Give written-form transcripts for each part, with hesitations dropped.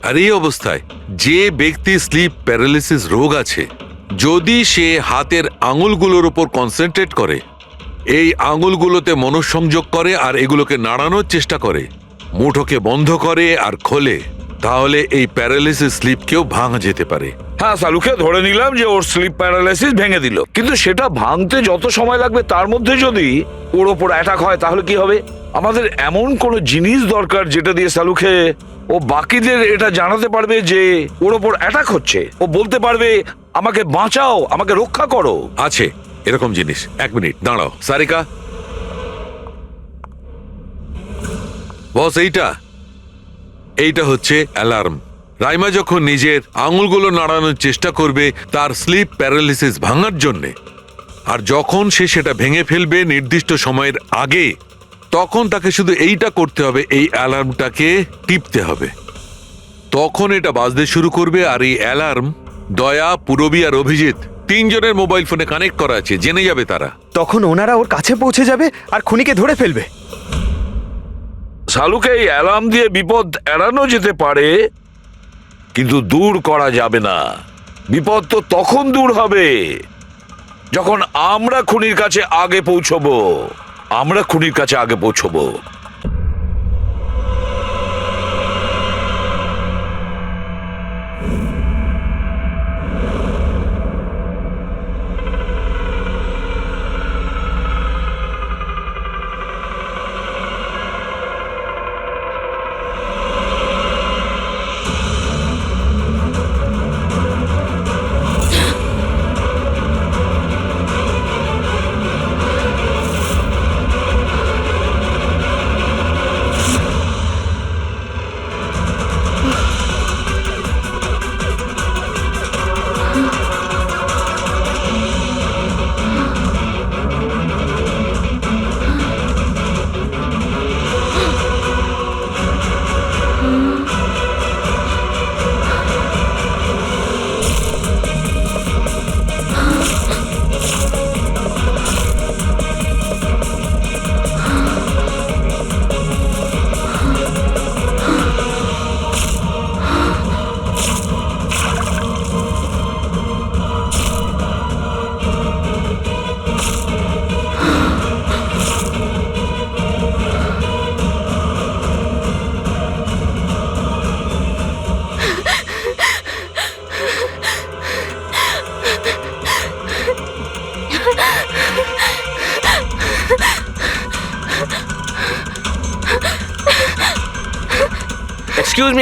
আর এই অবস্থায় যে ব্যক্তি স্লিপ প্যারালিসিস রোগ আছে, যদি সে হাতের আঙুলগুলোর উপর কনসেন্ট্রেট করে, এই আঙুলগুলোতে মনঃসংযোগ করে আর এগুলোকে নাড়ানোর চেষ্টা করে, মুঠোকে বন্ধ করে আর খোলে, তাহলে এই প্যারালিসিস স্লিপকেও ভাঙা যেতে পারে। হ্যাঁ, সালুকে ধরে নিলাম যে ওর স্লিপ প্যারালাইসিস ভেঙে দিল, কিন্তু সেটা ভাঙতে যত সময় লাগবে তার মধ্যে যদি ওর ওপর অ্যাটাক হয় তাহলে কি হবে? আমাদের এমন কোন জিনিস দরকার যেটা দিয়ে সালুকে ও বাকিদের এটা জানাতে পারবে যে ওর ওপর অ্যাটাক হচ্ছে। ও বলতে পারবে আমাকে বাঁচাও, আমাকে রক্ষা করো। আছে এরকম জিনিস। এক মিনিট দাঁড়াও সারিকা। বস, এইটা হচ্ছে অ্যালার্ম। রাইমা যখন নিজের আঙুলগুলো নাড়ানোর চেষ্টা করবে তার স্লিপ প্যারালিসিস ভাঙার জন্যে, আর যখন সে সেটা ভেঙে ফেলবে নির্দিষ্ট সময়ের আগে, তখন তাকে শুধু এইটা করতে হবে, এই অ্যালার্মটাকে টিপতে হবে। তখন এটা বাজতে শুরু করবে আর এই অ্যালার্ম দয়া, পুরবী আর অভিজিৎ তিনজনের মোবাইল ফোনে কানেক্ট করা আছে, জেনে যাবে তারা। তখন ওনারা ওর কাছে পৌঁছে যাবে আর খুনিকে ধরে ফেলবে। সালুকে এই অ্যালার্ম দিয়ে বিপদ এড়ানো যেতে পারে, কিন্তু দূর করা যাবে না। বিপদ তো তখন দূর হবে যখন আমরা খুনির কাছে আগে পৌঁছবো।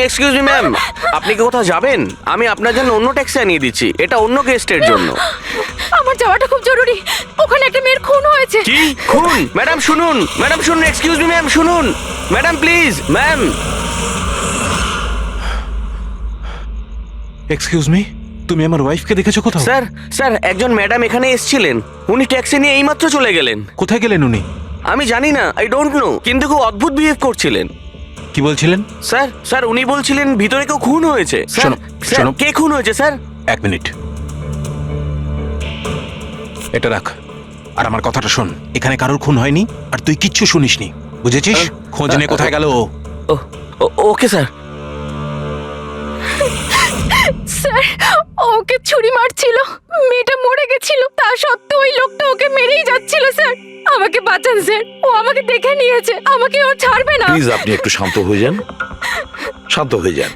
এক্সকিউজ মি ম্যাম, আপনি কি কোথাও যাবেন? আমি আপনার জন্য অন্য ট্যাক্সি আনিয়ে দিচ্ছি, এটা অন্য গেস্টের জন্য। আমার যাওয়াটা খুব জরুরি, ওখানে একটা মেয়ের খুন হয়েছে। কি খুন? ম্যাডাম শুনুন, এক্সকিউজ মি ম্যাম, শুনুন madam, please ma'am. Excuse me, তুমি আমার ওয়াইফকে দেখেছো কোথাও? স্যার একজন ম্যাডাম এখানে এসেছিলেন, উনি ট্যাক্সি নিয়ে এইমাত্র চলে গেলেন। কোথায় গেলেন উনি? আমি জানি না, আই ডোন্ট নো, কিন্তু খুব অদ্ভুত বিহেভ করছিলেন। কি বলছিলেন? স্যার উনি বলছিলেন ভিতরে কেউ খুন হয়েছে। শোনো। কে খুন হয়েছে স্যার? এক মিনিট, এটা রাখ আর আমার কথাটা শোন। এখানে কারোর খুন হয়নি আর তুই কিচ্ছু শুনিসনি, বুঝেছিস? খোঁজ নে কোথায় গেল ও। Okay sir. স্যার, ওকে ছুরি মারছিল, মেয়েটা মরে গেছিল, তা সত্ত্বেও ওই লোকটা ওকে মেরেই যাচ্ছিল। স্যার আমাকে বাঁচান স্যার, ও আমাকে দেখে নিয়েছে, আমাকে ও ছাড়বে না। প্লিজ আপনি একটু শান্ত হয়ে যান,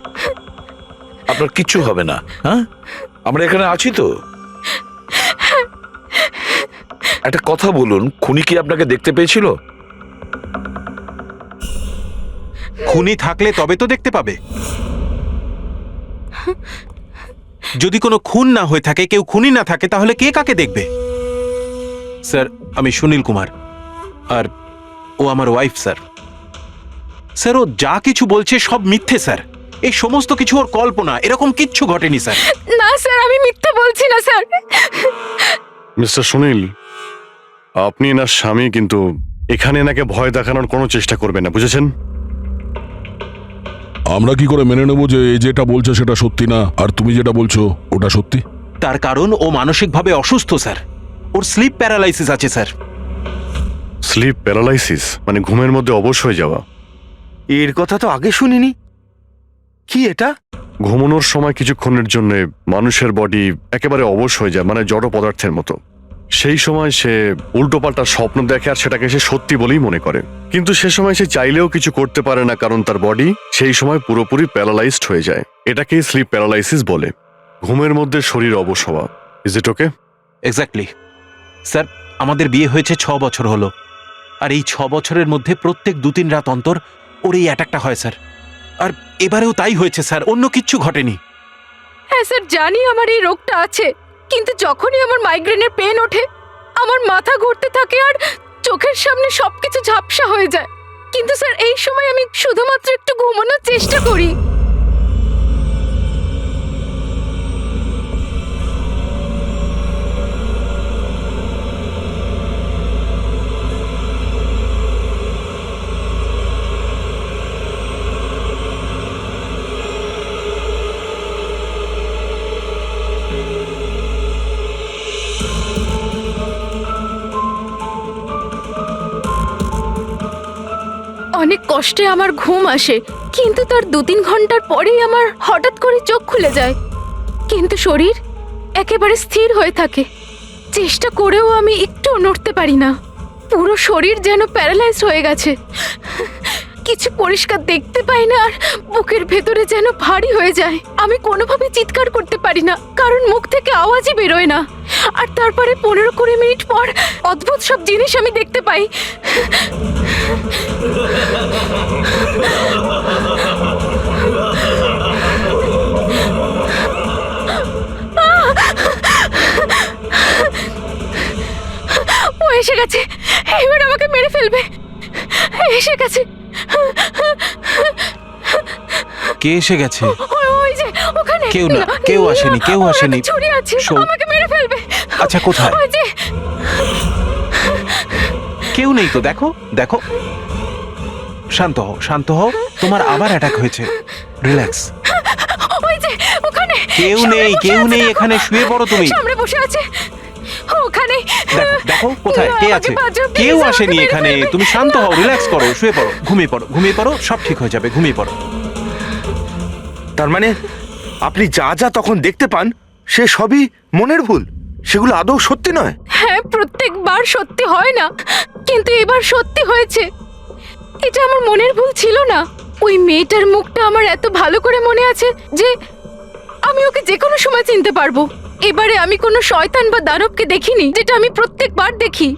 আপনার কিচ্ছু হবে না। হ্যাঁ, আমরা এখানে আছি তো। একটা কথা বলুন, খুনি কি আপনাকে দেখতে পেয়েছিল? খুনি থাকলে তবে তো দেখতে পাবে। যদি কোনো খুন না হয়ে থাকে, কেউ খুনি না থাকে, তাহলে কে কাকে দেখবে? স্যার, আমি সুনীল কুমার আর ও আমার ওয়াইফ স্যার। স্যার, ও যা কিছু বলছে সব মিথ্যে স্যার। এই সমস্ত কিছু ওর কল্পনা, এরকম কিচ্ছু ঘটেনি স্যার। না স্যার, আমি মিথ্যে বলছি না স্যার। মিস্টার সুনীল, আপনি এনার স্বামী, কিন্তু এখানে এনাকে ভয় দেখানোর কোনো চেষ্টা করবেন না, বুঝেছেন? আমরা কি করে মেনে নেব যে যেটা বলছে সেটা সত্যি না আর তুমি যেটা বলছো ওটা সত্যি? তার কারণ ও মানসিকভাবে অসুস্থ স্যার, ওর স্লিপ প্যারালাইসিস আছে স্যার। স্লিপ প্যারালাইসিস মানে ঘুমের মধ্যে অবশ হয়ে যাওয়া? এর কথা তো আগে শুনিনি। কি এটা? ঘুমানোর সময় কিছুক্ষণের জন্য মানুষের বডি একেবারে অবশ হয়ে যায়, মানে জড় পদার্থের মতো। সেই সময় সে উল্টোপাল্টা স্বপ্ন দেখে আর সেটাকে সে সত্যি বলেই মনে করে, কিন্তু সে সময় সে চাইলেও কিছু করতে পারে না, কারণ তার বডি সেই সময় পুরোপুরি প্যারালাইজড হয়ে যায়। এটাকেই স্লিপ প্যারালাইসিস বলে। ঘুমের মধ্যে শরীর অবশ হওয়া। Is it okay? Exactly sir, আমাদের বিয়ে হয়েছে 6 বছর হলো, আর এই 6 বছরের মধ্যে প্রত্যেক 2-3 রাত অন্তর ওর এই অ্যাটাকটা হয় স্যার। আর এবারেও তাই হয়েছে স্যার, অন্য কিচ্ছু ঘটেনি। হ্যাঁ স্যার, জানি আমার এই রোগটা আছে, কিন্তু যখনই আমার মাইগ্রেনের পেন ওঠে আমার মাথা ঘুরতে থাকে আর চোখের সামনে সবকিছু ঝাপসা হয়ে যায়। কিন্তু স্যার এই সময় আমি শুধুমাত্র একটু ঘুমানোর চেষ্টা করি। অনেক কষ্টে আমার ঘুম আসে, কিন্তু তার 2-3 ঘন্টার পরেই আমার হঠাৎ করে চোখ খুলে যায়, কিন্তু শরীর একেবারে স্থির হয়ে থাকে। চেষ্টা করেও আমি একটু নড়তে পারি না, পুরো শরীর যেন প্যারালাইজ হয়ে গেছে। কিছু পরিষ্কার দেখতে পাই না আর বুকের ভেতরে যেন ভারী হয়ে যায়। আমি কোনোভাবে চিৎকার করতে পারি না, কারণ মুখ থেকে আওয়াজই বেরোয় না। আর তারপরে 15-20 মিনিট পর অদ্ভুত সব জিনিস আমি দেখতে পাই। ও এসে গেছে, এবার আমাকে মেরে ফেলবে। এসে গেছে। কে এসে গেছে? ওই যে ওখানে। কেউ না, কেউ আসেনি, কেউ ওর আসেনি। একটা ছুরি আছে, শোন। আমাকে মেরে ফেলবে। আচ্ছা, কোথায়? ওই যে। কেউ নেই তো, দেখো দেখো। শান্ত হও, শান্ত হও, তোমার আবার অ্যাটাক হয়েছে। রিল্যাক্স। ওই যে ওখানে। কেউ সামনে নেই, বসে কেউ আছে, নেই, দেখো। এখানে শুয়ে পড়ো তুমি। সামনে বসে আছে ওখানে। দেখো দেখো কোথায় কে আমাকে আছে। বাঁচাও, please, কেউ আমাকে আসেনি মেরে এখানে। ফেলবে। তুমি শান্ত হও, রিল্যাক্স করো, শুয়ে পড়ো, ঘুমিয়ে পড়ো, ঘুমিয়ে পড়ো, সব ঠিক হয়ে যাবে, ঘুমিয়ে পড়ো। তার মানে আপনি যা যা তখন দেখতে পান সে সবই মনের ভুল, সেগুলো আদৌ সত্যি নয়? হ্যাঁ, প্রত্যেকবার সত্যি হয় না, কিন্তু এবার সত্যি হয়েছে। এটা আমার মনের ভুল ছিল না। ওই মেয়েটার মুখটা আমার এত ভালো করে মনে আছে যে আমি ওকে যে কোনো সময় চিনতে পারবো। এবারে আমি কোনো শয়তান বা দানবকে দেখিনি, যেটা আমি প্রত্যেকবার দেখি।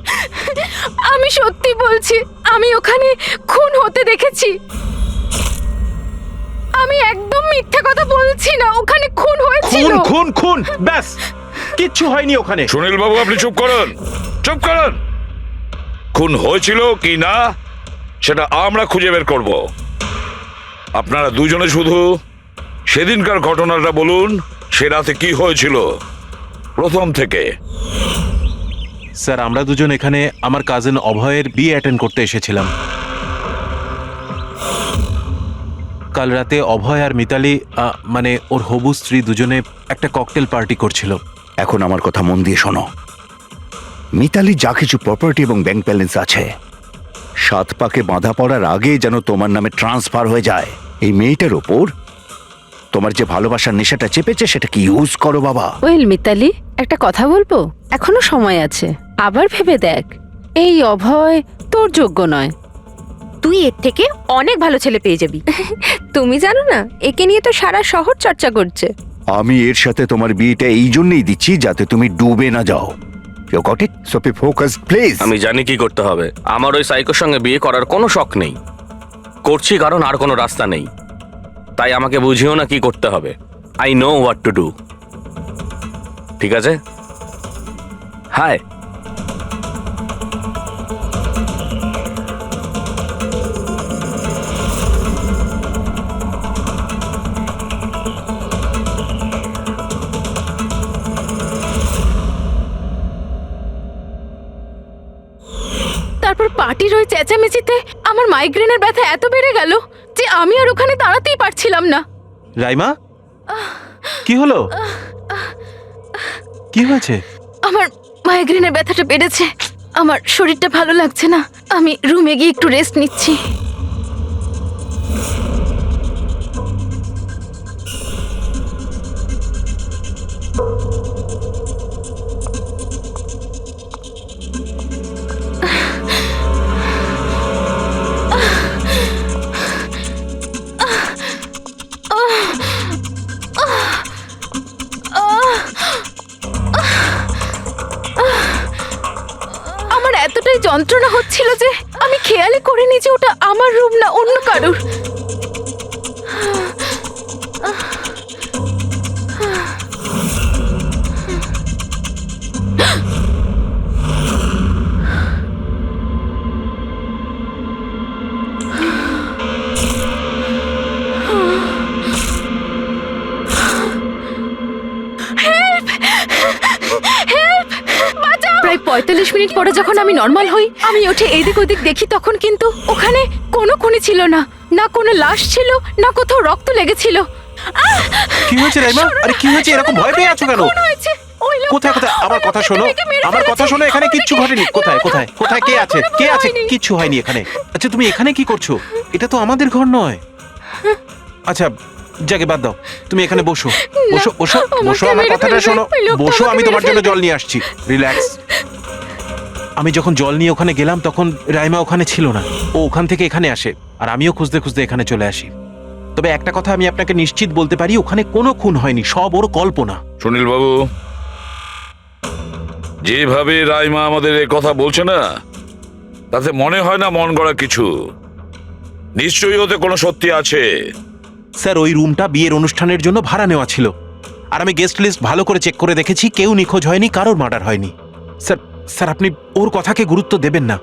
আমি সত্যি বলছি, আমি ওখানে খুন হতে দেখেছি। আমি একদম মিথ্যা কথা বলছি না, ওখানে খুন হয়েছিল। খুন খুন খুন, ব্যাস, কিচ্ছু হয়নি ওখানে। সুনীল বাবু, আপনি চুপ করুন, চুপ করুন। খুন হয়েছিল কি না সেটা আমরা খুঁজে বের করব। আপনারা দুজনে শুধু সেদিনকার ঘটনাটা বলুন, সে রাতে কি হয়েছিল প্রথম থেকে। স্যার, আমরা দুজন এখানে আমার কাজিন অভয়ের বিয়ে অ্যাটেন্ড করতে এসেছিলাম। কাল রাতে অভয় আর মিতালি, মানে ওর হবু স্ত্রী, দুজনে একটা ককটেল পার্টি করছিল। এখন আমার কথা মন দিয়ে শোনো। মিতালি যা কিছু প্রপার্টি এবং ব্যাংক ব্যালেন্স আছে, 7 পাকে বাঁধা পড়ার আগে যেন তোমার নামে ট্রান্সফার হয়ে যায়। এই মেয়েটার ওপর তোমার যে ভালোবাসার নেশাটা চেপেছে সেটাকে ইউজ করো বাবা। ওয়েল মিতালি, একটা কথা বলবো? এখনো সময় আছে, আবার ভেবে দেখ। এই অভয় তোর যোগ্য নয়। তুই এর থেকে অনেক ভালো ছেলে পেয়ে যাবি। তুমি জানো না, একে নিয়ে তো সারা শহর চর্চা করছে। আমি এর সাথে তোমার বিয়েটা এই জন্যই দিচ্ছি যাতে তুমি ডুবে না যাও। You got it? So be focused please. আমি জানি কি করতে হবে। আমার ওই সাইকোর সঙ্গে বিয়ে করার কোনো শখ নেই, করছি কারণ আর কোনো রাস্তা নেই। তাই আমাকে বুঝিও না কি করতে হবে। I know what to do. ঠিক আছে? হাই। তারপর পার্টির ওই চেঁচামেচিতে আমার মাইগ্রেনের ব্যথা এত বেড়ে গেল যে আমি আর ওখানে দাঁড়াতেই পারছিলাম না। রাইমা, কি হলো? কি হয়েছে? আমার মাইগ্রেনের ব্যথাটা বেড়েছে, আমার শরীরটা ভালো লাগছে না। আমি রুমে গিয়ে একটু রেস্ট নিচ্ছি। যন্ত্রণা হচ্ছিল যে আমি খেয়ালই করিনি যে ওটা আমার রুম না অন্য কারোর। প্রায় ৪৫ মিনিট পরে যখন আমি নর্মাল হই, আমি উঠে এদিক ওদিক দেখি, তখন কিন্তু ওখানে কোনো খুনি ছিল না, না কোনো লাশ ছিল, না কোথাও রক্ত লেগেছিল। কি হয়েছে রাইমা? আরে কি হয়েছে? এরকম ভয় পেয়ে আছো কেন? খুন হয়েছে। ওই লোকটা কোথায় কোথায়? আমার কথা শোনো, মেয়েকে মেরে আমার কথা ফেলেছে। শোনো, এখানে কিচ্ছু ঘটেনি। কোথায় কোথায় কোথায় কে আছে? কে আছে? হয়নি। কিচ্ছু হয়নি এখানে। আচ্ছা তুমি এখানে কি করছো? এটা তো আমাদের ঘর নয়। আচ্ছা যাকে বাদ দাও, তুমি এখানে বসো বসো বসো আমাকে বসো, আমার মেরে কথাটা ফেলবে। শোনো। ওই লোকটা বসো, আমাকে আমি মেরে তোমার জন্য ফেলবে। জল নিয়ে আসছি। রিল্যাক্স। আমি যখন জল নিয়ে ওখানে গেলাম তখন রাইমা ওখানে ছিল না। ও ওখান থেকে এখানে আসে, আর আমিও খুঁজতে খুঁজতে এখানে চলে আসি। তবে একটা কথা আমি আপনাকে নিশ্চিত বলতে পারি, ওখানে কোনো খুন হয়নি, সব ওর কল্পনা। সুনীল বাবু, যেভাবে রাইমা আমাদের এ কথা বলছে না, তাতে মনে হয় না মন গড়া কিছু। নিশ্চয়ই ওতে কোনো সত্যি আছে। স্যার ওই রুমটা বিয়ের অনুষ্ঠানের জন্য ভাড়া নেওয়া ছিল, আর আমি গেস্ট লিস্ট ভালো করে চেক করে দেখেছি, কেউ নিখোঁজ হয়নি, কারোর মার্ডার হয়নি। স্যার স্যার আপনি ওর কথাকে গুরুত্ব দেবেন না।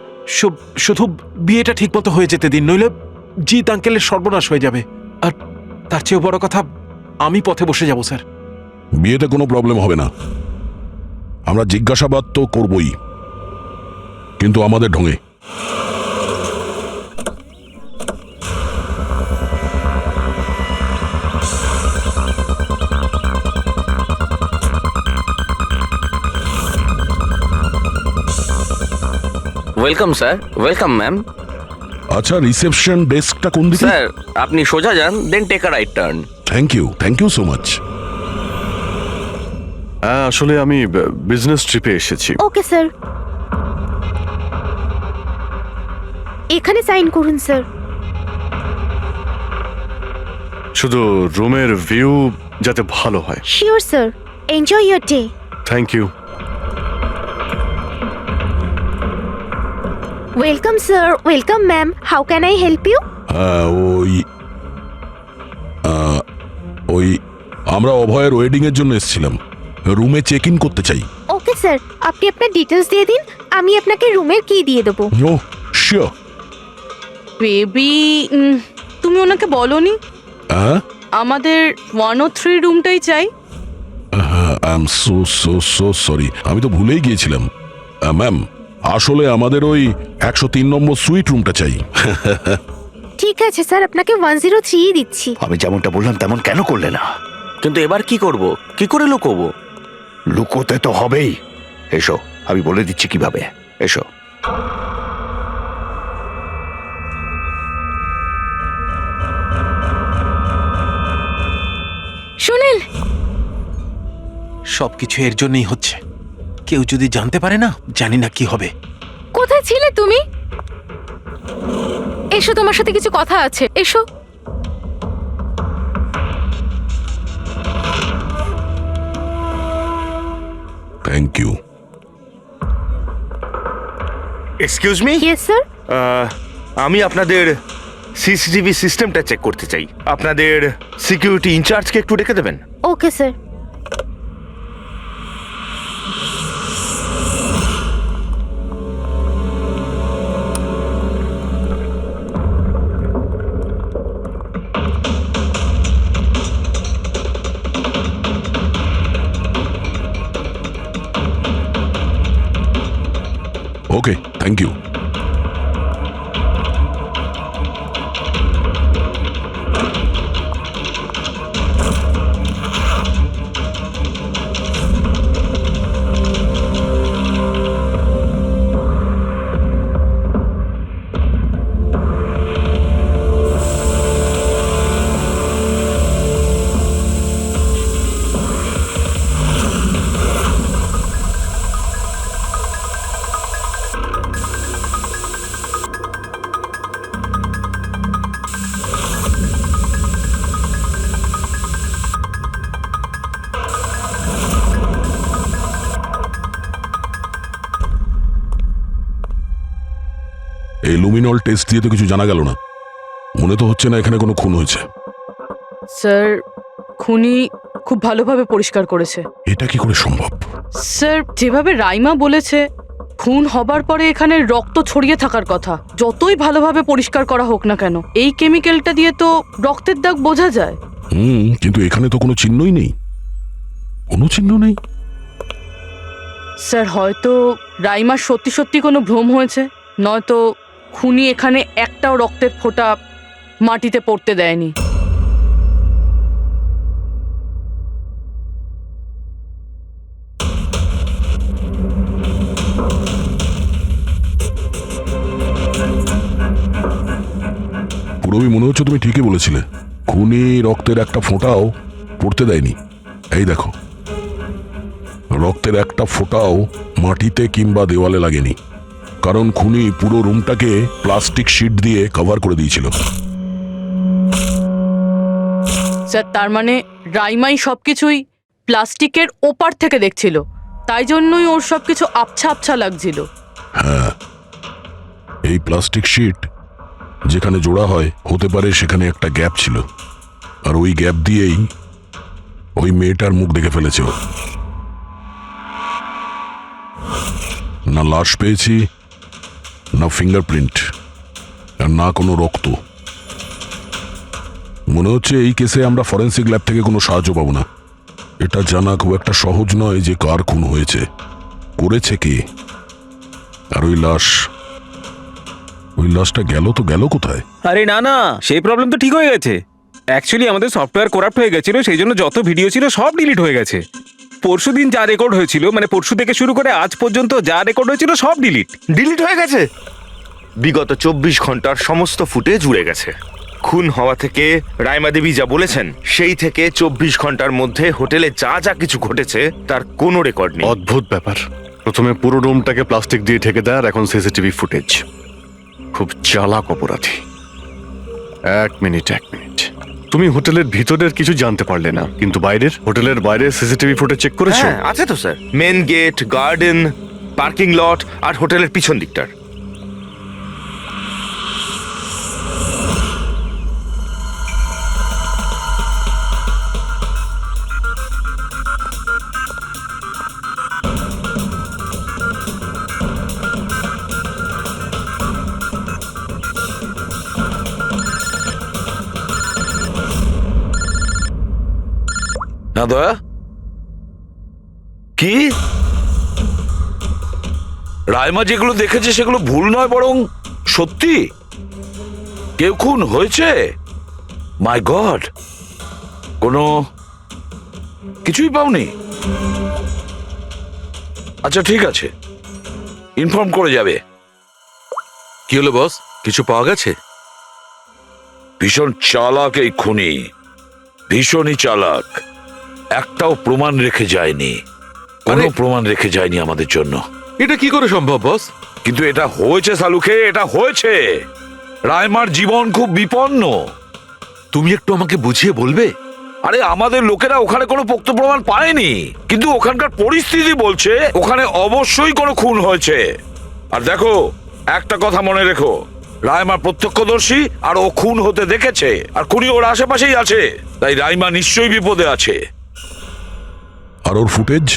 শুধু বিয়েটা ঠিকমতো হয়ে যেতে দিন, নইলে জিৎ আঙ্কেলের সর্বনাশ হয়ে যাবে। আর তার চেয়েও বড় কথা, আমি পথে বসে যাব স্যার। বিয়েতে কোনো প্রবলেম হবে না, আমরা জিজ্ঞাসাবাদ তো করবই, কিন্তু আমাদের ঢঙে। Welcome sir, welcome ma'am. আচ্ছা রিসেপশন ডেস্কটা কোন দিকে? স্যার আপনি সোজা যান, then take a right turn. Thank you so much. হ্যাঁ আসলে আমি বিজনেস ট্রিপে এসেছি। ওকে স্যার, এখানে সাইন করুন স্যার। শুধু রুমের ভিউ যাতে ভালো হয়। Sure sir, enjoy your day. Thank you. Welcome sir, welcome ma'am, how can I help you? ওই আমরা অভয়ের ওয়েডিং এর জন্য এসেছিলাম, রুমে চেক ইন করতে চাই। ওকে স্যার, আপনি আপনার ডিটেলস দিয়ে দিন, আমি আপনাকে রুমের কি দিয়ে দেবো। ও শিওর। বেবি, তুমি ওনাকে বলনি হ্যাঁ আমাদের 103 রুমটাই চাই? আই এম সো সরি, আমি তো ভুলেই গিয়েছিলাম। ম্যাম আসলে আমাদের ওই 103 নম্বর সুইট রুমটা চাই। ঠিক আছে স্যার, আপনাকে 103 দিচ্ছি। আমি যেমনটা বললাম তেমন কেন করলে না? কিন্তু এবার কি করব? কি করে লুকোবো? লুকোতে তো হবেই। এসো, আমি বলে দিচ্ছি কিভাবে। এসো। সুনীল, সবকিছু এর জন্যই হচ্ছে। কেউ যদি জানতে পারে না, জানি না কি হবে। কোথায় ছিলে তুমি? এসো, তোমার সাথে কিছু কথা আছে, এসো। Thank you. Excuse me, yes sir. আমি আপনাদের সিসিটিভি সিস্টেমটা চেক করতে চাই। আপনাদের সিকিউরিটি ইনচার্জকে একটু ডেকে দেবেন। Okay sir. Okay thank you. এই লুমিনল টেস্ট দিয়ে তো কিছু জানা গেল না। মনে তো হচ্ছে না এখানে কোনো খুন হয়েছে। স্যার খুনি খুব ভালোভাবে পরিষ্কার করেছে। এটা কি করে সম্ভব? স্যার যেভাবে রাইমা বলেছে, খুন হবার পরে এখানে রক্ত ছড়িয়ে থাকার কথা। যতই ভালোভাবে পরিষ্কার করা হোক না কেন, এই কেমিক্যালটা দিয়ে তো রক্তের দাগ বোঝা যায়। কিন্তু এখানে তো কোনো চিহ্নই নেই, কোনো চিহ্ন নেই। স্যার হয়তো রাইমার সত্যি সত্যি কোনো ভ্রম হয়েছে, নয়তো খুনি এখানে একটাও রক্তের ফোঁটা মাটিতে পড়তে দেয়নি। পুরবি মনে হচ্ছে তুমি ঠিকই বলেছিলে, খুনি রক্তের একটা ফোঁটাও পড়তে দেয়নি। এই দেখো, রক্তের একটা ফোঁটাও মাটিতে কিংবা দেওয়ালে লাগেনি, কারণ খুনি পুরো রুমটাকে প্লাস্টিক শিট দিয়ে কভার করে দিয়েছিল। স্যার তার মানে রাইমাই সবকিছুই প্লাস্টিকের ওপার থেকে দেখছিল, তাই জন্যই ওর সবকিছু আবছা আবছা লাগছিল। হ্যাঁ, এই প্লাস্টিক শিট যেখানে জোড়া হয়, হতে পারে সেখানে একটা গ্যাপ ছিল, আর ওই গ্যাপ দিয়েই ওই মেয়েটার মুখ দেখে ফেলেছে ও। না লাশ পেয়েছি, না ফিঙ্গারপ্রিন্ট, আর না কোনো রক্ত। মনে হচ্ছে এই কেসে আমরা ফরেন্সিক ল্যাব থেকে কোনো সাহায্য পাবো না। এটা জানা খুব একটা সহজ নয় যে কার খুন হয়েছে, করেছে কে, আর ওই লাশটা গেল তো গেল কোথায়? আরে না না, সেই প্রবলেম তো ঠিক হয়ে গেছে। অ্যাকচুয়ালি আমাদের সফটওয়্যার করাপ্ট হয়ে গেছিল, সেই জন্য যত ভিডিও ছিল সব ডিলিট হয়ে গেছে। পরশুদিন যা রেকর্ড হয়েছিল, মানে পরশু থেকে শুরু করে আজ পর্যন্ত যা রেকর্ড হয়েছিল সব ডিলিট হয়ে গেছে। বিগত 24 ঘন্টার সমস্ত ফুটেজ উড়ে গেছে। খুন হওয়া থেকে রাইমা দেবী যা বলেছেন, সেই থেকে 24 ঘন্টার মধ্যে হোটেলে যা যা কিছু ঘটেছে তার কোনো রেকর্ড নেই। অদ্ভুত ব্যাপার। প্রথমে পুরো রুমটাকে প্লাস্টিক দিয়ে ঢেকে দেয়, আর এখন সিসিটিভি ফুটেজ। খুব চালাক অপরাধী। এক মিনিট, তুমি হোটেলের ভিতরের কিছু জানতে পারলে না, কিন্তু হোটেলের বাইরে সিসিটিভি ফুটেজ চেক করেছো? হ্যাঁ আছে তো sir, main gate, garden, parking lot আর হোটেলের পিছন দিকটার। না দয়া, কি রাইমা যেগুলো দেখেছে সেগুলো ভুল নয়, বরং সত্যি কেউ খুন হয়েছে? মাই গড, কোনো কিছুই পাওনি? আচ্ছা ঠিক আছে, ইনফর্ম করে যাবে। কি হলো বস, কিছু পাওয়া গেছে? ভীষণ চালাক এই খুনি, ভীষণই চালাক। একটাও প্রমাণ রেখে যায়নি, কোনো প্রমাণ রেখে যায়নি আমাদের জন্য। এটা কি করে সম্ভব বস? কিন্তু এটা হয়েছে সালুকে, এটা হয়েছে। রাইমার জীবন খুব বিপন্ন। তুমি একটু আমাকে বুঝিয়ে বলবে? আরে আমাদের লোকেরা ওখানে কোনো পোক্ত প্রমাণ পায়নি, কিন্তু ওখানকার পরিস্থিতি বলছে ওখানে অবশ্যই কোনো খুন হয়েছে। আর দেখো, একটা কথা মনে রেখো, রাইমা প্রত্যক্ষদর্শী, আর ও খুন হতে দেখেছে, আর খুনি ওর আশেপাশেই আছে, তাই রাইমা নিশ্চয়ই বিপদে আছে। আর ওর ফুটেজ?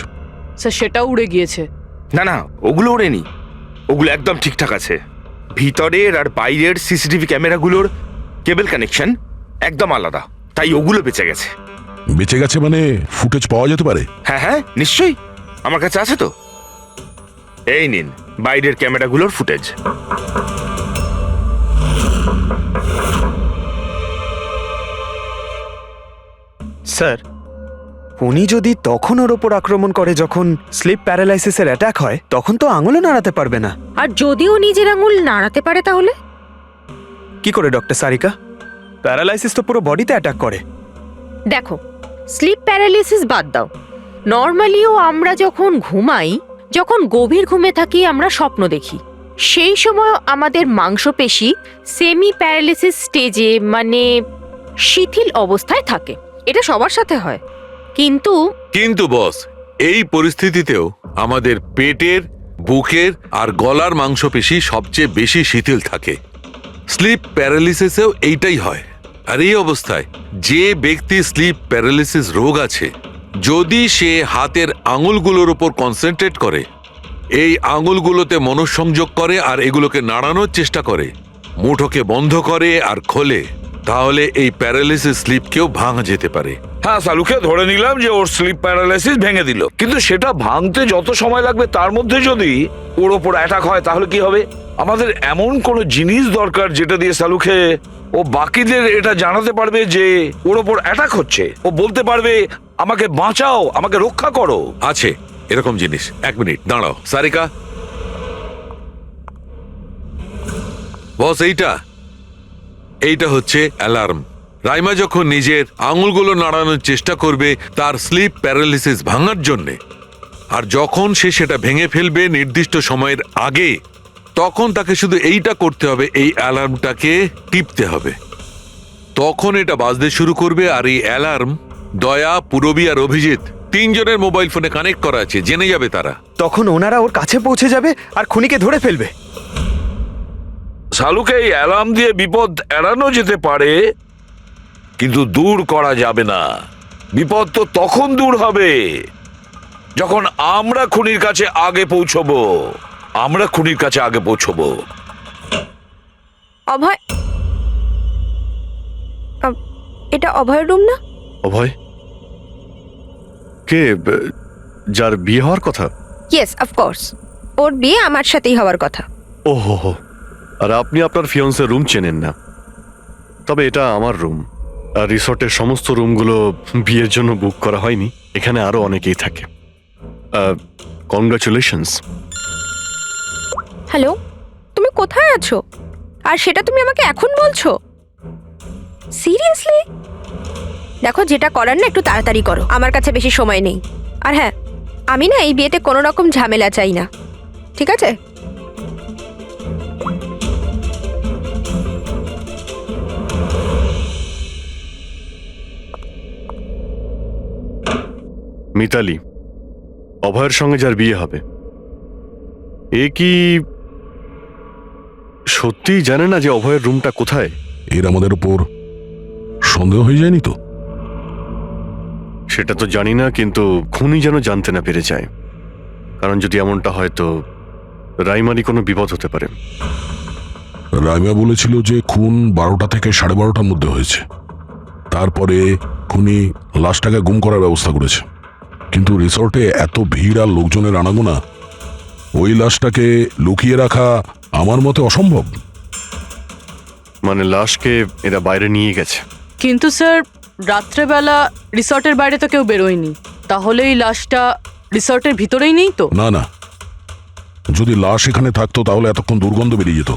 স্যার সেটাও উড়ে গিয়েছে। না না, ওগুলো ওড়েনি, ওগুলো একদম ঠিকঠাক আছে। ভিতরের আর বাইরের সিসিটিভি ক্যামেরাগুলোর কেবল কানেকশন একদম আলাদা, তাই ওগুলো বেঁচে গেছে। বেঁচে গেছে মানে ফুটেজ পাওয়া যেতে পারে? হ্যাঁ নিশ্চয়ই, আমার কাছে আছে তো। এই নিন বাইরের ক্যামেরাগুলোর ফুটেজ। স্যার, উনি যদি তখন ওর ওপর আক্রমণ করে যখন স্লিপ প্যারালাইসিসের অ্যাটাক হয়, তখন তো আঙুলও নাড়াতে পারবে না। আর যদিও নিজের আঙুল নাড়াতে পারে তাহলে কি করে ডক্টর সারিকা? প্যারালাইসিস তো পুরো বডিতে অ্যাটাক করে। দেখো, স্লিপ প্যারালিসিস বাদ দাও, নর্মালিও আমরা যখন ঘুমাই, যখন গভীর ঘুমে থাকি, আমরা স্বপ্ন দেখি। সেই সময় আমাদের মাংসপেশি সেমি প্যারালিসিস স্টেজে, মানে শিথিল অবস্থায় থাকে। এটা সবার সাথে হয়। কিন্তু কিন্তু বস, এই পরিস্থিতিতেও আমাদের পেটের বুকের আর গলার মাংসপেশি সবচেয়ে বেশি শিথিল থাকে। স্লিপ প্যারালিসিসেও এইটাই হয়। আর এই অবস্থায় যে ব্যক্তি স্লিপ প্যারালিসিস রোগ আছে, যদি সে হাতের আঙুলগুলোর উপর কনসেন্ট্রেট করে, এই আঙুলগুলোতে মনঃসংযোগ করে আর এগুলোকে নাড়ানোর চেষ্টা করে, মুঠোকে বন্ধ করে আর খোলে, তাহলে এই প্যারালিসিস স্লিপকেও ভাঙা যেতে পারে। হ্যাঁ, সালুকে ধরে নিলাম যে ওর স্লিপ প্যারালাইসিস ভেঙে দিল, কিন্তু সেটা ভাঙতে যত সময় লাগবে তার মধ্যে যদি ওর ওপর অ্যাটাক হয় তাহলে কি হবে? আমাদের এমন কোন জিনিস দরকার যেটা দিয়ে সালুকে ও বাকিদের এটা জানাতে পারবে যে ওর ওপর অ্যাটাক হচ্ছে। ও বলতে পারবে, আমাকে বাঁচাও, আমাকে রক্ষা করো। আছে এরকম জিনিস। এক মিনিট দাঁড়াও সারিকা। বস, এইটা হচ্ছে অ্যালার্ম। রাইমা যখন নিজের আঙুলগুলো নাড়ানোর চেষ্টা করবে তার স্লিপ প্যারালিসিস ভাঙার জন্যে, আর যখন সে সেটা ভেঙে ফেলবে নির্দিষ্ট সময়ের আগে, তখন তাকে শুধু এইটা করতে হবে, এই অ্যালার্মটাকে টিপতে হবে। তখন এটা বাজতে শুরু করবে। আর এই অ্যালার্ম দয়া, পুরবী আর অভিজিৎ তিনজনের মোবাইল ফোনে কানেক্ট করা আছে, জেনে যাবে তারা। তখন ওনারা ওর কাছে পৌঁছে যাবে আর খুনিকে ধরে ফেলবে। সালুকে এই অ্যালার্ম দিয়ে বিপদ এড়ানো যেতে পারে, কিন্তু দূর করা যাবে না। বিপদ তো তখন দূর হবে যখন আমরা খুনির কাছে আগে পৌঁছবো। অভয়, এটা অভয়ের রুম না? অভয় কে? যার বিয়ে হওয়ার কথা? Yes, of course. ওর বিয়ে আমার সাথেই হওয়ার কথা। ওহো হো, আর আপনি আপনার ফিয়ন্সের রুম চেনেন না? তবে এটা আমার রুম, আর রিসর্টের সমস্ত রুমগুলো বিয়ের জন্য বুক করা হয়নি। এখানে আরো অনেকেই থাকে। কংগ্রাচুলেশনস। হ্যালো, তুমি কোথায় আছো? আর সেটা তুমি আমাকে এখন বলছো? সিরিয়াসলি? দেখো, যেটা করার না একটু তাড়াতাড়ি করো, আমার কাছে বেশি সময় নেই। আর হ্যাঁ, আমি না এই বিয়েতে কোনো রকম ঝামেলা চাই না, ঠিক আছে? মিতালি, অভয়ের সঙ্গে যার বিয়ে হবে, এ কি সত্যি জানে না যে অভয়ের রুমটা কোথায়? এর আমাদের উপর সন্দেহ হয়ে যায়নি তো? সেটা তো জানি না, কিন্তু খুনি যেন জানতে না পেরে যায়। কারণ যদি এমনটা হয় তো রাইমারই কোনো বিপদ হতে পারে। রাইমা বলেছিল যে খুন 12টা থেকে 12:30টার মধ্যে হয়েছে। তারপরে খুনি লাশটাকে গুম করার ব্যবস্থা করেছে। কিন্তু রিসর্টে এত ভিড় আর লোকজনের আনাগোনা, ওই লাশটাকে লুকিয়ে রাখা আমার মতে অসম্ভব। মানে লাশকে এরা বাইরে নিয়ে গেছে? কিন্তু স্যার, রাত্রেবেলা রিসর্টের বাইরে তো কেউ বেরোয়নি, তাহলে এই লাশটা রিসর্টের ভিতরেই নেই তো? না না, যদি লাশ এখানে থাকতো তাহলে এতক্ষণ দুর্গন্ধ বেরিয়ে যেত।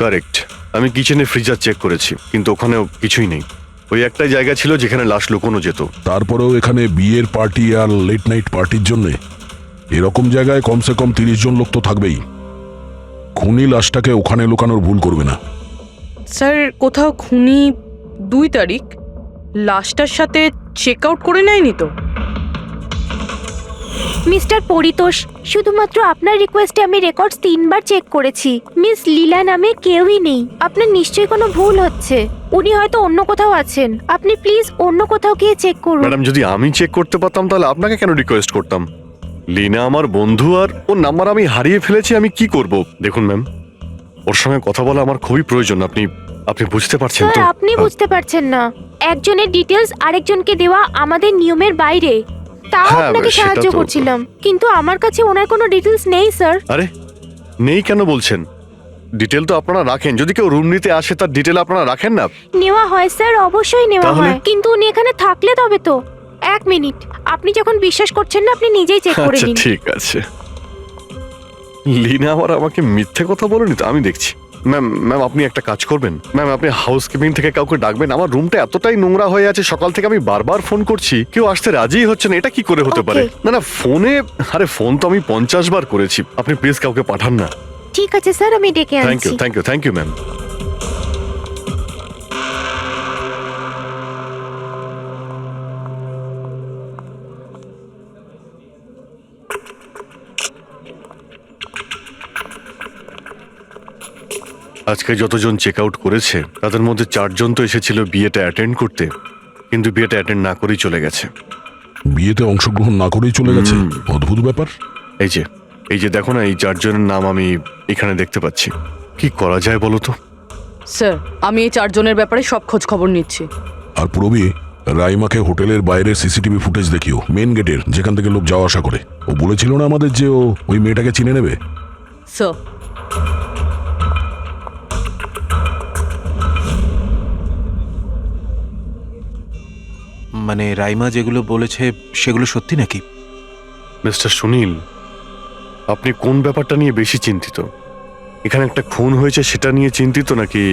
কারেক্ট। আমি কিচেনে ফ্রিজার চেক করেছি, কিন্তু ওখানেও কিছুই নেই। ওই একটাই জায়গা ছিল যেখানে লাশ লুকোনো যেত। তারপরেও এখানে বিয়ের পার্টি আর লেট নাইট পার্টির জন্য এরকম জায়গায় কমসে কম 30 জন লোক তো থাকবেই। খুনি লাশটাকে ওখানে লুকানোর ভুল করবে না। স্যার, কোথাও খুনি 2 তারিখ লাশটার সাথে চেক আউট করে নেয়নি তো? মিস্টার পরিতোষ, শুধুমাত্র আপনার রিকোয়েস্টে আমি রেকর্ডস 3 বার চেক করেছি। মিস লীলা নামে কেউই নেই। আপনার নিশ্চয়ই কোনো ভুল হচ্ছে। উনি হয়তো অন্য কোথাও আছেন। আপনি প্লিজ অন্য কোথাও গিয়ে চেক করুন। ম্যাডাম, যদি আমি চেক করতে পারতাম তাহলে আপনাকে কেন রিকোয়েস্ট করতাম? লিনা আমার বন্ধু, আর ওর নাম্বার আমি হারিয়ে ফেলেছি। আমি কি করব? দেখুন ম্যাম, ওর সঙ্গে কথা বলা আমার খুবই প্রয়োজন। আপনি বুঝতে পারছেন তো? স্যার, আপনি বুঝতে পারছেন না। একজনের ডিটেলস আরেকজনকে দেওয়া আমাদের নিয়মের বাইরে। তাও হ্যাঁ, আপনাকে সেটা সাহায্য তো- করছিলাম, কিন্তু আমার কাছে ওনার কোনো ডিটেলস নেই স্যার। আরে নেই কেন বলছেন? ডিটেল তো আপনারা রাখেন। যদি কেউ রুম নিতে আসে তার ডিটেল আপনারা রাখেন না? নেওয়া হয় স্যার, অবশ্যই নেওয়া তাহলে? হয়, কিন্তু উনি এখানে থাকলে তবে তো। 1 মিনিট, আপনি যখন বিশ্বাস করছেন না, আপনি নিজেই চেক করে আচ্ছা নিন। ঠিক আছে। লিনা আবার আমাকে মিথ্যে কথা বলেনি তো? আমি দেখছি। ম্যাম আপনি একটা কাজ করবেন। ম্যাম, আপনি হাউসকিপিং থেকে কাউকে ডাকবেন। আমার রুমটা এতটাই নোংরা হয়ে আছে, সকাল থেকে আমি বারবার ফোন করছি, কেউ আসতে রাজিই হচ্ছে না। এটা কি করে হতে পারে? না ফোনে, আরে ফোন তো আমি 50 বার করেছি। আপনি প্লিজ কাউকে পাঠান না। ঠিক আছে স্যার, আমি ডেকে থ্যাংক আনছি। You thank you ma'am. আজকে যতজন চেক আউট করেছে তাদের মধ্যে 4 জন তো এসেছিল বিয়েটা অ্যাটেন্ড করতে, কিন্তু বিয়েটা অ্যাটেন্ড না করেই চলে গেছে। বিয়েতে অংশগ্রহণ না করেই চলে গেছে, অদ্ভুত ব্যাপার। এই যে দেখো না, এই 4 জনের নাম আমি এখানে দেখতে পাচ্ছি। কি করা যায় বলো তো? স্যার, আমি এই 4 জনের ব্যাপারে সব খোঁজ খবর নিচ্ছি। আর পুরবি, রাইমাকে হোটেলের বাইরে সিসিটিভি ফুটেজ দেখিও, মেন গেটের, যেখান থেকে লোক যাওয়া আসা করে। ও বলেছিল না আমাদের যে ও ওই মেয়েটাকে চিনে নেবে। স্যার, মানে রাইমা যেগুলো বলেছে সেগুলো সত্যি নাকি? মিস্টার সুনীল, আপনি কোন ব্যাপারটা নিয়ে বেশি চিন্তিত? এখানে একটা খুন হয়েছে সেটা নিয়ে চিন্তিত, নাকি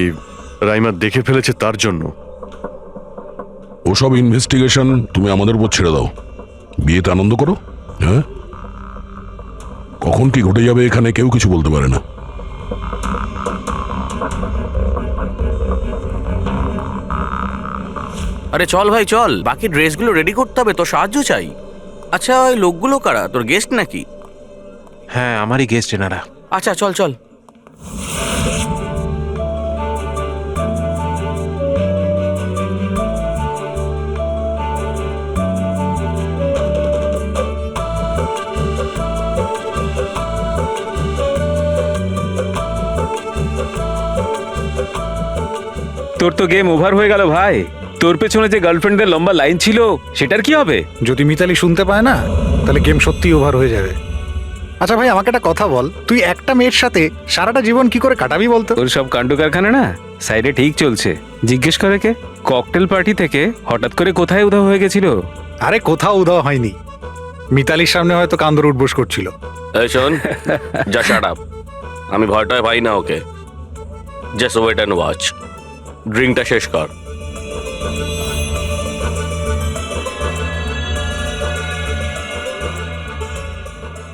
রাইমা দেখে ফেলেছে তার জন্য? ওসব ইনভেস্টিগেশন তুমি আমাদের উপর ছেড়ে দাও, বিয়েতে আনন্দ করো। হ্যাঁ, কখন কি ঘটে যাবে এখানে কেউ কিছু বলতে পারে না। আরে চল ভাই চল, বাকি ড্রেসগুলো রেডি করতে হবে, তোর সাহায্য চাই। আচ্ছা, ওই লোকগুলো কারা? তোর গেস্ট নাকি? হ্যাঁ, আমারই গেস্ট এনারা। আচ্ছা চল চল। তোর তো গেম ওভার হয়ে গেল ভাই। তোর পেছনে যে গার্লফ্রেন্ডদের লম্বা লাইন ছিল সেটার কি হবে? যদি মিতালি শুনতে পায় না, তাহলে গেম সত্যিই ওভার হয়ে যাবে। আচ্ছা ভাই, আমাকে একটা কথা বল, তুই একটা মেয়ের সাথে সারাটা জীবন কি করে কাটাবি বলতো? তোর সব কাণ্ড কারখানা না সাইডে ঠিক চলছে। জিজ্ঞেস করে কে? ককটেল পার্টি থেকে হঠাৎ করে কোথায় উধাও হয়ে গেছিল? আরে কোথাও উদাও হয়নি, মিতালির সামনে হয়তো কান্দর উঠবোস করছিল। এই শোন, যা শাট আপ। আমি ভয়টায় পাই না okay. Just wait and watch. ড্রিঙ্কটা শেষ কর।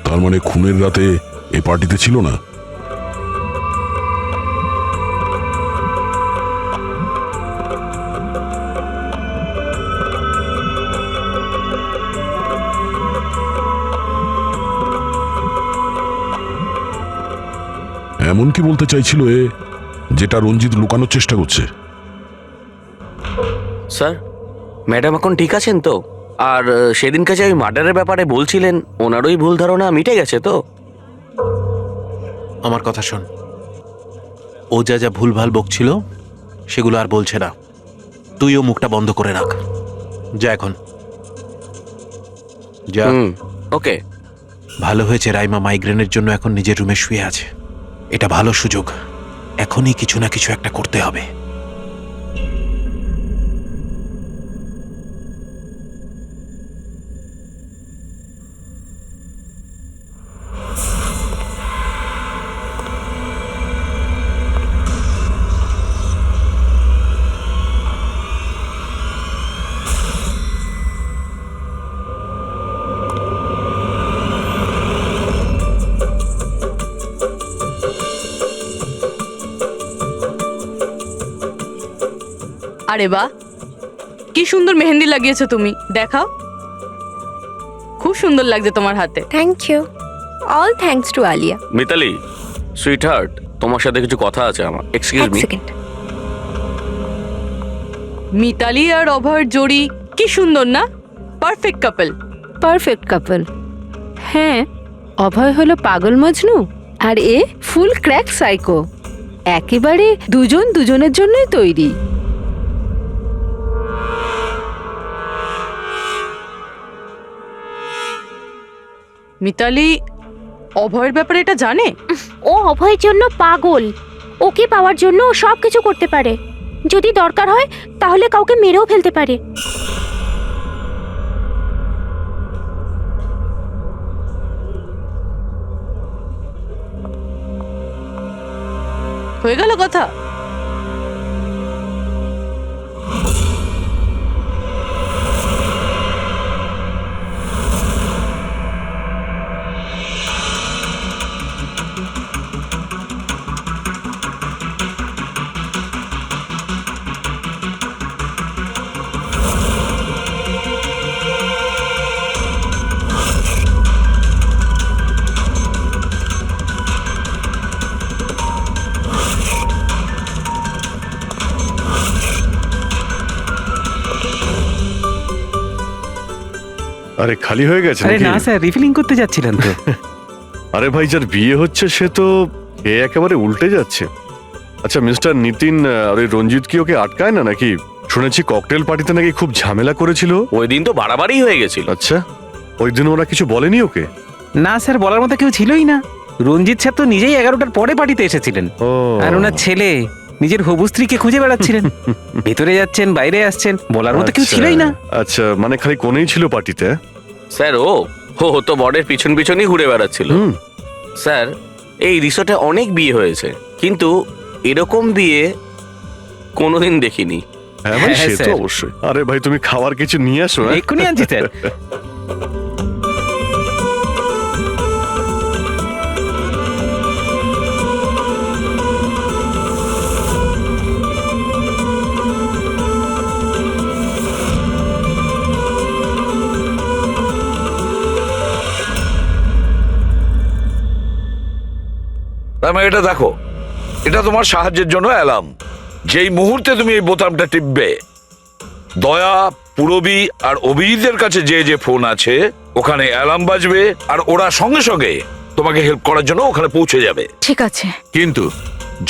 তার মানে খুনের রাতে এ পার্টিতে ছিল না? এমন কি বলতে চাইছিল এ, যেটা রঞ্জিত লুকানোর চেষ্টা করছে? স্যার, ম্যাডাম এখন ঠিক আছেন তো? আর সেদিনকে যে ওই মার্ডারের ব্যাপারে বলছিলেন, ওনারই ভুল ধারণা মিটে গেছে তো? আমার কথা শোন, ও যা যা ভুলভাল বকছিল সেগুলো আর বলছে না। তুইও মুখটা বন্ধ করে রাখ। যা এখন, যা। ওকে। ভালো হয়েছে রাইমা মাইগ্রেনের জন্য এখন নিজের রুমে শুয়ে আছে। এটা ভালো সুযোগ, এখনই কিছু না কিছু একটা করতে হবে। আরে বাহ, কি সুন্দর মেহেন্দি লাগিয়েছো তুমি, দেখাও। খুব সুন্দর লাগছে তোমার হাতে। Thank you. All thanks to Alia. Mitali, sweetheart, তোমার সাথে কিছু কথা আছে আমার। Excuse me. মিতালি আর অভয়ের জড়ি কি সুন্দর না? Perfect couple. Perfect couple. হ্যাঁ, অভয় হলো পাগল মজনু আর এ ফুল ক্র্যাক সাইকো। একেবারে দুজন দুজনের জন্যই তৈরি। মিতালি অভয়ের ব্যাপারে এটা জানে? ও অভয়ের জন্য পাগল। ওকে পাওয়ার জন্য ও সব কিছু করতে পারে। যদি দরকার হয় তাহলে কাউকে মেরেও ফেলতে পারে। হয়ে গেল কথা। আরে খালি হয়ে গেছে আরে নাকি? না স্যার, রিফিলিং করতে যাচ্ছিলেন তো। আরে ভাই, যার বিয়ে হচ্ছে সে তো এ একেবারে উল্টে যাচ্ছে। আচ্ছা মিস্টার নিতিন, আর ওই রঞ্জিত কি ওকে আটকায় না নাকি? শুনেছি ককটেল পার্টিতে নাকি খুব ঝামেলা করেছিল। ওই দিন তো বাড়াবাড়ি হয়ে গেছিল। আচ্ছা, ওই দিন ওরা কিছু বলেনি ওকে? না স্যার, বলার মতো কেউ ছিলই না। রঞ্জিত স্যার তো নিজেই 11টার পরে পার্টিতে এসেছিলেন, ও আর ওনার ছেলে নিজের হবু স্ত্রীকে খুঁজে বেড়াচ্ছিলেন। ভেতরে যাচ্ছেন, বাইরে আসছেন, বলার মতো কেউ আচ্ছা, ছিলই না। আচ্ছা, মানে খালি কোনেই ছিল পার্টিতে? স্যার ও ও তো বরের পিছন পিছনই ঘুরে বেড়াচ্ছিল। হুম। স্যার, এই রিসোর্টে অনেক বিয়ে হয়েছে, কিন্তু এরকম বিয়ে কোনোদিন দেখিনি। হ্যাঁ ভাই, হ্যাঁ, সে তো স্যার। অবশ্যই। আরে ভাই, তুমি খাবার কিছু নিয়ে আসো। হ্যাঁ? এক্ষুনি আনছি স্যার। তার মানে এটা দেখো, এটা তোমার সাহায্যের জন্য অ্যালার্ম। যেই মুহূর্তে তুমি এই বোতামটা টিপবে, দয়া, পুরবী আর অভিজিতের কাছে যে যে ফোন আছে ওখানে অ্যালার্ম বাজবে, আর ওরা সঙ্গে সঙ্গে তোমাকে হেল্প করার জন্য ওখানে পৌঁছে যাবে। ঠিক আছে। কিন্তু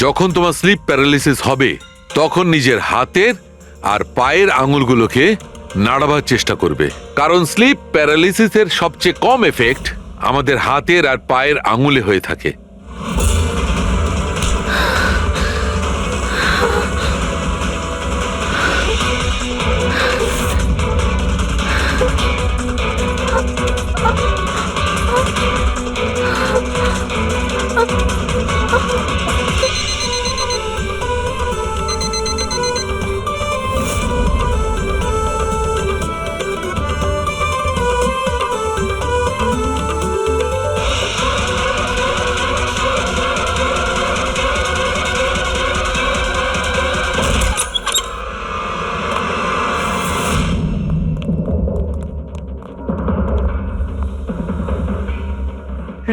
যখন তোমার স্লিপ প্যারালিসিস হবে তখন নিজের হাতের আর পায়ের আঙুলগুলোকে নাড়াবার চেষ্টা করবে, কারণ স্লিপ প্যারালিসিসের সবচেয়ে কম এফেক্ট আমাদের হাতের আর পায়ের আঙুলে হয়ে থাকে।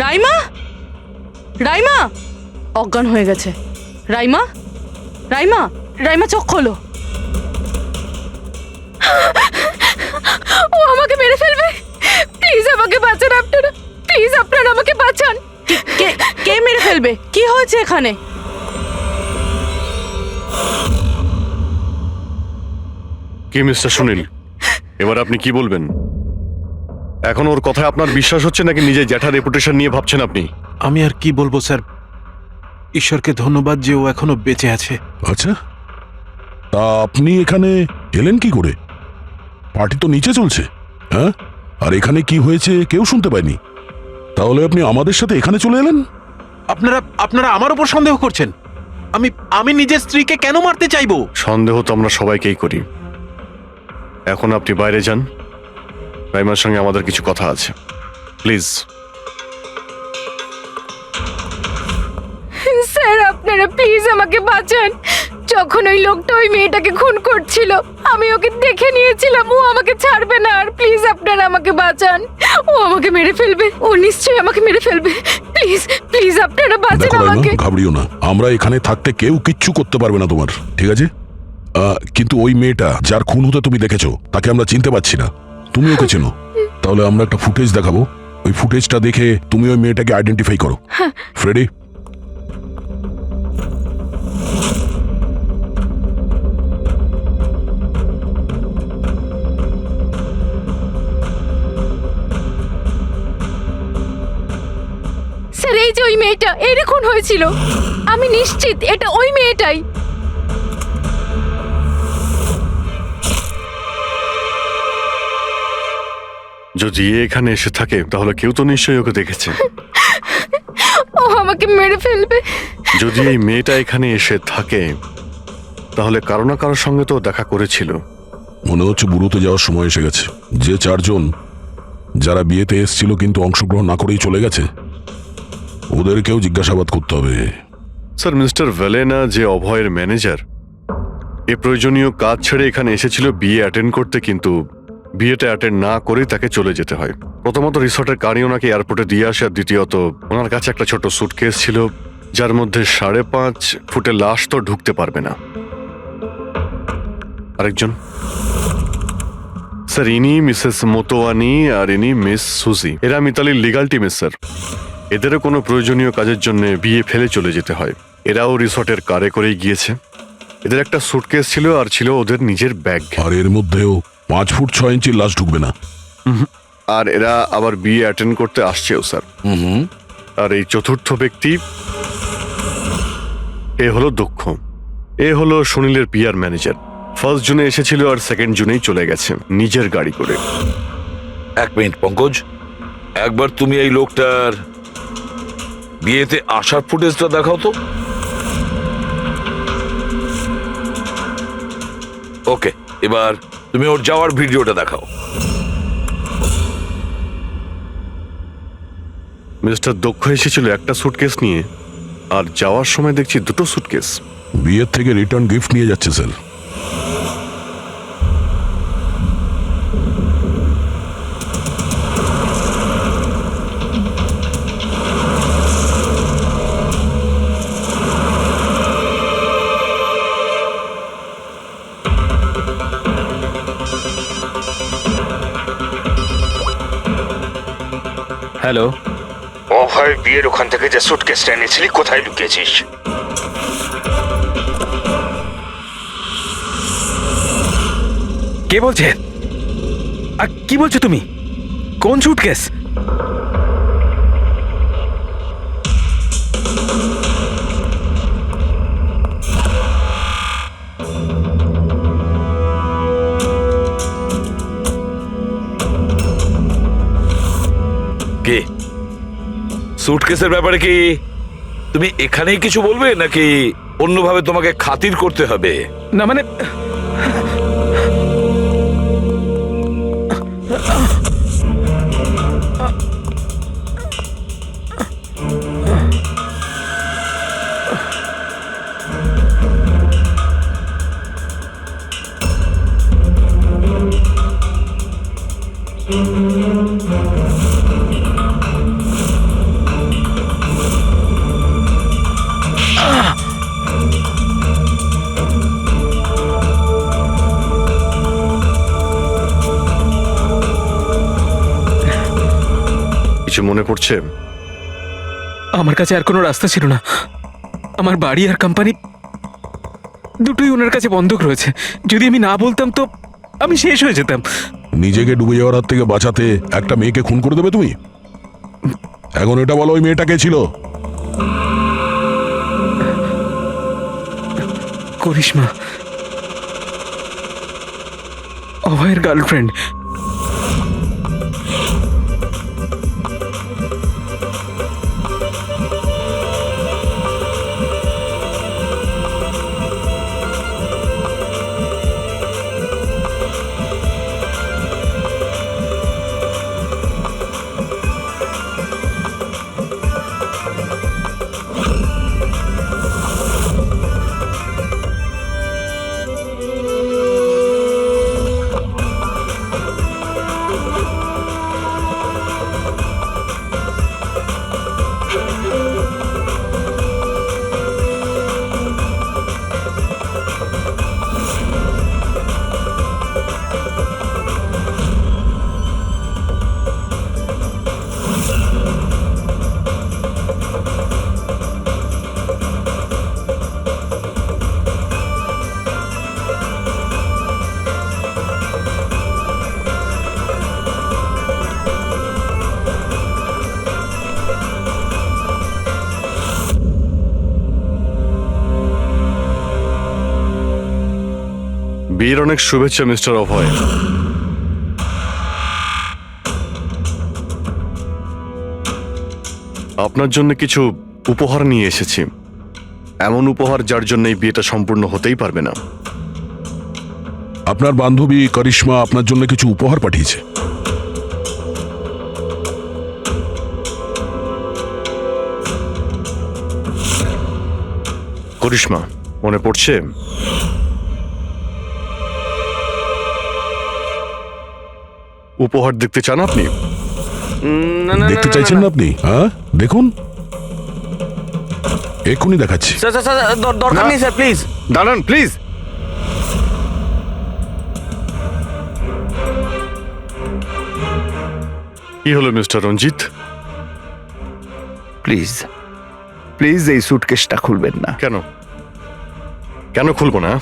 রাইমা, রাইমা অজ্ঞান হয়ে গেছে। রাইমা, রাইমা, রাইমা চোখ খোলো। ও আমাকে মেরে ফেলবে। প্লিজ আমাকে বাঁচান আপনারা, প্লিজ আপনারা আমাকে বাঁচান। কে কে মেরে ফেলবে? কি হয়েছে এখানে? কি মিস্টার সুনীল, এবার আপনি কি বলবেন? এখন ওর কথায় আপনার বিশ্বাস হচ্ছে নাকি নিজের জ্যাঠার রেপুটেশন নিয়ে ভাবছেন আপনি? আমি আর কি বলবো স্যার, ঈশ্বরকে ধন্যবাদ যে ও এখনো বেঁচে আছে। আচ্ছা, তা আপনি এখানে এলেন কি করে? পার্টি তো নিচে চলছে। হ্যাঁ, আর এখানে কি হয়েছে কেউ শুনতে পায়নি, তাহলে আপনি আমাদের সাথে এখানে চলে এলেন? আপনারা আপনারা আমার উপর সন্দেহ করছেন? আমি নিজের স্ত্রীকে কেন মারতে চাইবো? সন্দেহ তো আমরা সবাইকেই করি। এখন আপনি বাইরে যান, রাইমার সঙ্গে আমাদের কিছু কথা আছে, প্লিজ। স্যার আপনারা প্লিজ আমাকে বাঁচান। যখন ওই লোকটা ওই মেয়েটাকে খুন করছিল আমি ওকে দেখে নিয়েছিলাম, ও আমাকে ছাড়বে না। আর প্লিজ আপনারা আমাকে বাঁচান, ও আমাকে মেরে ফেলবে, ও নিশ্চয়ই আমাকে মেরে ফেলবে। প্লিজ প্লিজ আপনারা বাঁচান দেখো রাইমা, আমাকে। ঘাবড়িও না, আমরা এখানে থাকতে কেউ কিচ্ছু করতে পারবে না তোমার, ঠিক আছে? কিন্তু ওই মেয়েটা যার খুন হতে তুমি দেখেছো তাকে আমরা চিনতে পারছি না, তুমি ওকে চেনো। তাহলে আমরা একটা ফুটেজ দেখাবো, ওই ফুটেজটা দেখে তুমি ওই মেয়েটাকে আইডেন্টিফাই করো। ফ্রেডি, স্যার এই যে ওই মেয়েটা, এরই খুন হয়েছিল। আমি নিশ্চিত এটা ওই মেয়েটাই। যদি এ এখানে এসে থাকে তাহলে কেউ তো নিশ্চয়ই ওকে দেখেছে। ও আমাকে মেরে ফেলবে। যদি এই মেয়েটা এখানে এসে থাকে তাহলে কারো না কারোর সঙ্গে তো দেখা করেছিল। মনে হচ্ছে বুড়োতে যাওয়ার সময় এসে গেছে। যে চারজন যারা বিয়েতে এসেছিল কিন্তু অংশগ্রহণ না করেই চলে গেছে, ওদেরকেও জিজ্ঞাসাবাদ করতে হবে। স্যার, মিস্টার ভ্যালেনা যে অভয়ের ম্যানেজার, এ প্রয়োজনীয় কাজ ছেড়ে এখানে এসেছিল বিয়ে অ্যাটেন্ড করতে, কিন্তু বিয়েটা অ্যাটেন্ড না করেই তাকে চলে যেতে হয়। প্রথমত রিসর্টের গাড়ি ওনাকে এয়ারপোর্টে দিয়ে আসে, আর দ্বিতীয়ত ওনার কাছে একটা ছোট সুটকেস ছিল যার মধ্যে 5.5 ফুটের লাশ তো ঢুকতে পারবে না। আরেকজন স্যার ইনি মিসেস মোতোয়ানি আর ইনি মিস সুজি, এরা মিতালির লিগাল টিমের স্যার। এদেরও কোনো প্রয়োজনীয় কাজের জন্য বিয়ে ফেলে চলে যেতে হয়। এরাও রিসর্টের কারে করেই গিয়েছে। এদের একটা সুটকেস ছিল আর ছিল ওদের নিজের ব্যাগ। আর এর মধ্যেও 5 ফুট 6 ইঞ্চির লাশ ঢুকবে না। আর এরা আবার বিয়ে অ্যাটেন্ড করতে আসছেও স্যার। আর এই চতুর্থ ব্যক্তি, এ হলো দক্ষ। এ হলো সুনীলের পিআর ম্যানেজার। 1 জুনে এসেছিল আর 2 জুনেই চলে গেছে নিজের গাড়ি করে। 1 মিনিট পঙ্কজ, একবার তুমি এই লোকটার বিয়েতে আসার ফুটেজটা দেখাও তো। ওকে, এবার তুমি ওর যাওয়ার ভিডিওটা দেখাও। মিস্টার দক্ষ এসেছিল একটা সুটকেস নিয়ে, আর যাওয়ার সময় দেখছি 2টো সুটকেস। বিয়ের থেকে রিটার্ন গিফট নিয়ে যাচ্ছে স্যার। হ্যালো, অভয় বিয়ের ওখান থেকে যে সুটকেসটা এনেছিলি কোথায় লুকিয়েছিস? কে বলছে? আর কি বলছো তুমি? কোন সুটকেস? কে? সুটকেসের ব্যাপারে কি তুমি এখানেই কিছু বলবে নাকি অন্যভাবে তোমাকে খাতির করতে হবে? না মানে কিছু মনে পড়ছে? আমার কাছে আর কোনো রাস্তা ছিল না। আমার বাড়ি আর কোম্পানি দুটোই ওনার কাছে বন্ধক রয়েছে। যদি আমি না বলতাম তো আমি শেষ হয়ে যেতাম। নিজেকে ডুবে যাওয়ার হাত থেকে বাঁচাতে একটা মেয়েকে খুন করে দেবে তুমি? এখন এটা বলো, ওই মেয়েটা কে ছিল? করিশ্মা, অভয়ের গার্লফ্রেন্ড। বিয়ের অনেক শুভেচ্ছা মিস্টার অভয়। আপনার জন্য কিছু উপহার নিয়ে এসেছি। এমন উপহার যার জন্য এই বিয়েটা সম্পূর্ণ হতেই পারবে না। আপনার বান্ধবী করিশ্মা আপনার জন্য কিছু উপহার পাঠিয়েছে। করিশ্মা, মনে পড়ছে? উপহার দেখতে চান আপনি? দেখতে চাইছেন না আপনি? হ্যাঁ, দেখুন, এক্ষুনি দেখাচ্ছি। স্যার স্যার স্যার, দরকার নেই স্যার, প্লিজ দাঁড়ান প্লিজ। কি হলো মিস্টার রঞ্জিত? প্লিজ প্লিজ এই সুটকেসটা খুলবেন না। কেন কেন খুলবো না?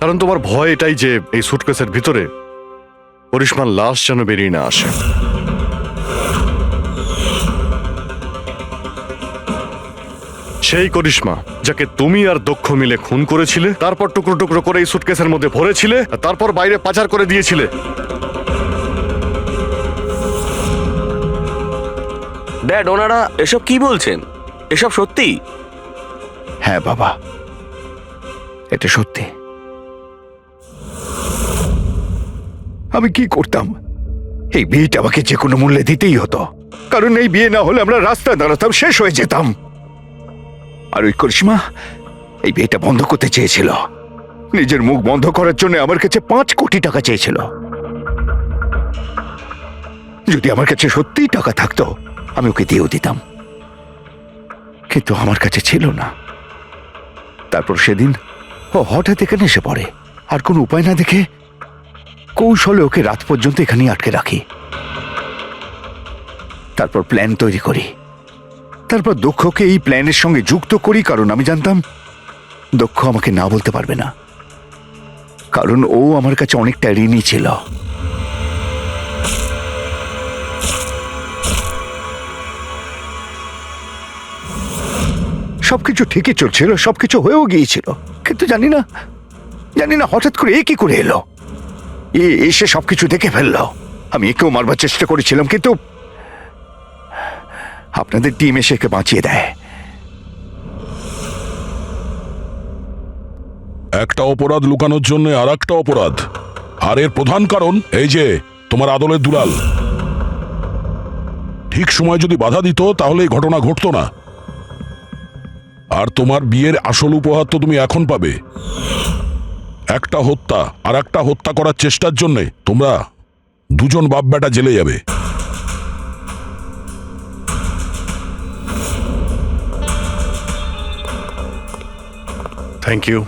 কারণ তোমার ভয় এটাই যে এই সুটকেসের ভিতরে করিশ্মার লাশ যেন বেরিয়ে না আসে। সেই করিশ্মা যাকে তুমি আর দক্ষ মিলে খুন করেছিলে, তারপর টুকরো টুকরো করে এই সুটকেসের মধ্যে ভরেছিলে, আর তারপর বাইরে পাচার করে দিয়েছিলে। ড্যাড, ওনারা এসব কি বলছেন? এসব সত্যি? হ্যাঁ বাবা, এটা সত্যি। আমি কি করতাম? এই বিয়েটা আমাকে যে কোনো মূল্যে দিতেই হতো, কারণ এই বিয়ে না হলে আমরা রাস্তায় দাঁড়াতাম, শেষ হয়ে যেতাম। আর ওই করিশ্মা এই বিয়েটা বন্ধ করতে চেয়েছিল, নিজের মুখ বন্ধ করার জন্য আমার কাছে 5 কোটি টাকা চেয়েছিল। যদি আমার কাছে সত্যিই টাকা থাকতো আমি ওকে দিয়েও দিতাম, কিন্তু আমার কাছে ছিল না। তারপর সেদিন ও হঠাৎ এখানে এসে পড়ে, আর কোনো উপায় না দেখে কৌশলে ওকে রাত পর্যন্ত এখানেই আটকে রাখি। তারপর প্ল্যান তৈরি করি, তারপর দক্ষকে এই প্ল্যানের সঙ্গে যুক্ত করি, কারণ আমি জানতাম দক্ষ আমাকে না বলতে পারবে না, কারণ ও আমার কাছে অনেকটা ঋণী ছিল। সবকিছু ঠিকই চলছিল, সবকিছু হয়েও গিয়েছিল, কিন্তু জানি না হঠাৎ করে এ কি করে এলো। এসে সবকিছু দেখে ফেললো। আমি একেও মারবার চেষ্টা করেছিলাম, কিন্তু আপনাদের টিম এসে একে বাঁচিয়ে দেয়। একটা অপরাধ লুকানোর জন্য আর একটা অপরাধ, আর এর প্রধান কারণ এই যে তোমার আদলের দুলাল। ঠিক সময় যদি বাধা দিত তাহলে এই ঘটনা ঘটতো না। আর তোমার বিয়ের আসল উপহার তো তুমি এখন পাবে। একটা হত্যা আর একটা হত্যা করার চেষ্টার জন্যে তোমরা দুজন বাপ বেটা জেলে যাবে। Thank you.